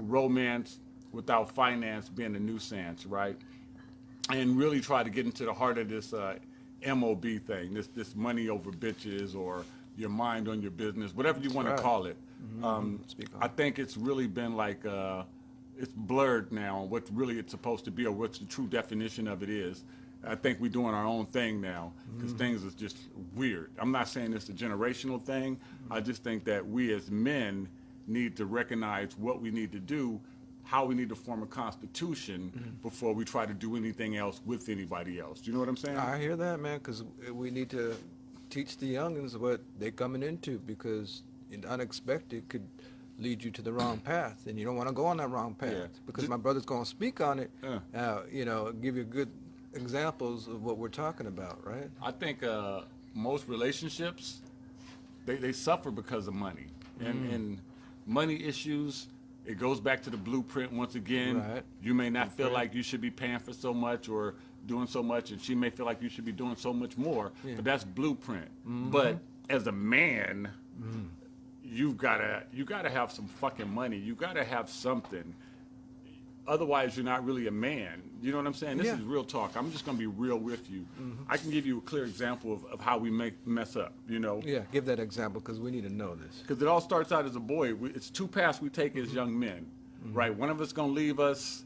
romance without finance being a nuisance, right? And really try to get into the heart of this MOB thing, this money over bitches or your mind on your business, whatever you That's want to right. call it. Speak I on. think it's really been like it's blurred now what really it's supposed to be or what's the true definition of it is. I think we're doing our own thing now because things is just weird. I'm not saying it's a generational thing. I just think that we as men need to recognize what we need to do, how we need to form a constitution before we try to do anything else with anybody else. Do you know what I'm saying? I hear that, man, because we need to teach the youngins what they're coming into, because the unexpected could lead you to the wrong path, and you don't want to go on that wrong path. Yeah. Because my brother's going to speak on it, Yeah. give you good examples of what we're talking about, right? I think most relationships they suffer because of money and money issues. It goes back to the blueprint once again. Right. You may not feel Blueprint. like you should be paying for so much or doing so much, and she may feel like you should be doing so much more. Yeah. But that's blueprint. But as a man, you gotta have some fucking money. You gotta have something. Otherwise, you're not really a man. You know what I'm saying? This Yeah. is real talk. I'm just gonna be real with you. I can give you a clear example of how we mess up. You know. Yeah, give that example, because we need to know this. Because it all starts out as a boy. It's two paths we take as young men, right? One of us gonna leave us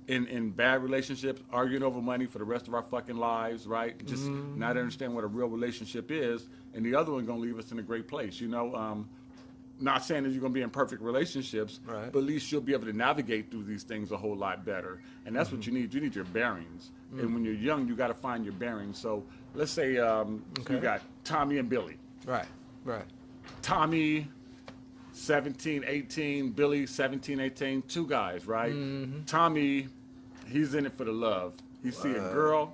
in bad relationships, arguing over money for the rest of our fucking lives, right? Just not understand what a real relationship is, and the other one gonna leave us in a great place. You know, not saying that you're gonna be in perfect relationships, Right. but at least you'll be able to navigate through these things a whole lot better. And that's what you need. You need your bearings. And when you're young, you got to find your bearings. So let's say you got Tommy and Billy. Right, right. Tommy, 17, 18, Billy, 17, 18, two guys, right? Tommy, he's in it for the love. He see a girl,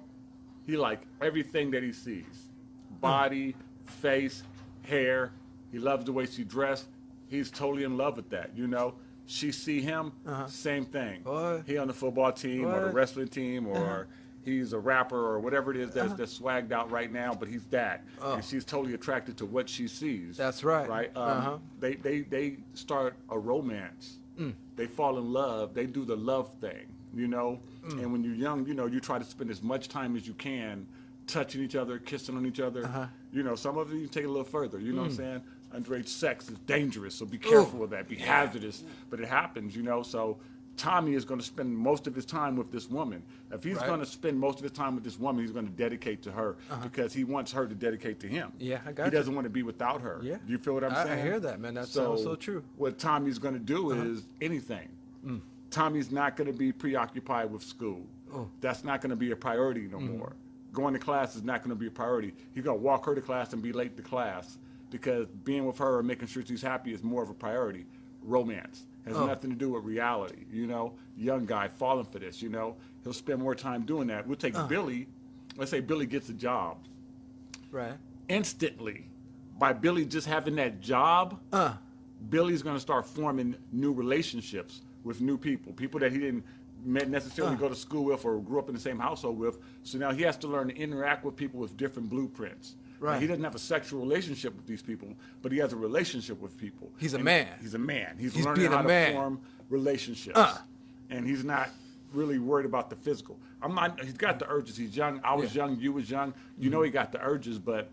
he like everything that he sees. Body, face, hair. He loves the way she dressed. He's totally in love with that, you know? She see him, same thing. Boy. He on the football team or the What? wrestling team or he's a rapper or whatever it is that's swagged out right now, but he's that. And she's totally attracted to what she sees. That's right. Right? They start a romance. They fall in love. They do the love thing, you know? And when you're young, you know, you try to spend as much time as you can touching each other, kissing on each other. You know, some of it you take it a little further, you know what I'm saying? Underage sex is dangerous, so be careful with that. Be hazardous, but it happens, you know? So Tommy is going to spend most of his time with this woman. If he's Right. going to spend most of his time with this woman, he's going to dedicate to her because he wants her to dedicate to him. Yeah, I got He you. doesn't want to be without her. Yeah. Do you feel what I'm I saying? hear that, man. That sounds so true. What Tommy's going to do is anything. Tommy's not going to be preoccupied with school. That's not going to be a priority no more. Going to class is not going to be a priority. He's going to walk her to class and be late to class because being with her and making sure she's happy is more of a priority. Romance has nothing to do with reality, you know? Young guy falling for this, you know? He'll spend more time doing that. We'll take Billy. Let's say Billy gets a job. Right. Instantly, by Billy just having that job, Billy's going to start forming new relationships with new people that he didn't necessarily go to school with or grew up in the same household with. So now he has to learn to interact with people with different blueprints. Now, Right. he doesn't have a sexual relationship with these people, but he has a relationship with people. He's a And man. He's a man. He's He's learning being a how to man. form relationships. And he's not really worried about the physical. He's got the urges. He's young. I was young. You was young. You know he got the urges, but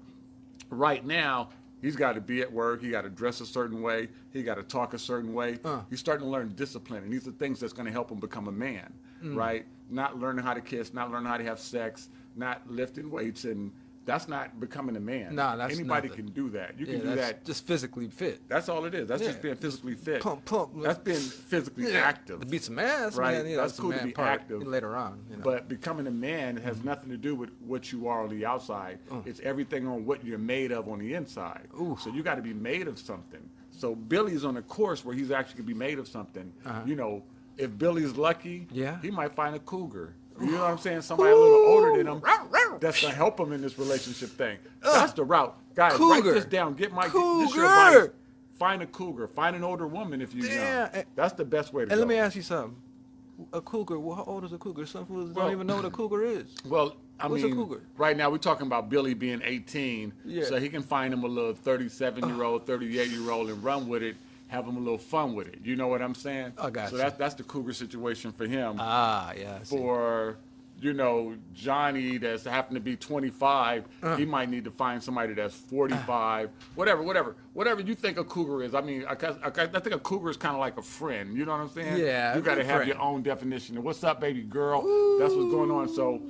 right now, he's got to be at work. He got to dress a certain way. He got to talk a certain way. He's starting to learn discipline, and these are things that's going to help him become a man, right? Not learning how to kiss, not learning how to have sex, not lifting weights, and that's not becoming a man. Nah, that's Anybody nothing. can do that. You Yeah, can do that's that. just physically fit. That's all it is. That's just Yeah. being physically fit. Pump. That's being physically active. To beat some ass, Right. man. You know, That's the cool to man be part active. later on. You know. But becoming a man has nothing to do with what you are on the outside. It's everything on what you're made of on the inside. So you got to be made of something. So Billy's on a course where he's actually going to be made of something. You know, if Billy's lucky, Yeah. he might find a cougar. You know what I'm saying? Somebody a little older than him that's going to help him in this relationship thing. That's the route. Guys, write Cougar. this down. Get this your Cougar. advice. Find a cougar. Find an older woman if you're Yeah. young. That's the best way to go. And let me ask you something. A cougar, well, how old is a cougar? Some fools Well- don't even know what a cougar is. Well, I What's a mean, cougar? right now we're talking about Billy being 18, Yeah. so he can find him a little 37-year-old, 38-year-old and run with it, have him a little fun with it. You know what I'm saying? I got so you. that's the cougar situation for him. Ah, yeah. I see. For Johnny that's happened to be 25, he might need to find somebody that's 45. Whatever you think a cougar is. I mean, I think a cougar is kind of like a friend. You know what I'm saying? Yeah, You a got to good have friend. your own definition. What's up, baby girl? That's what's going on. So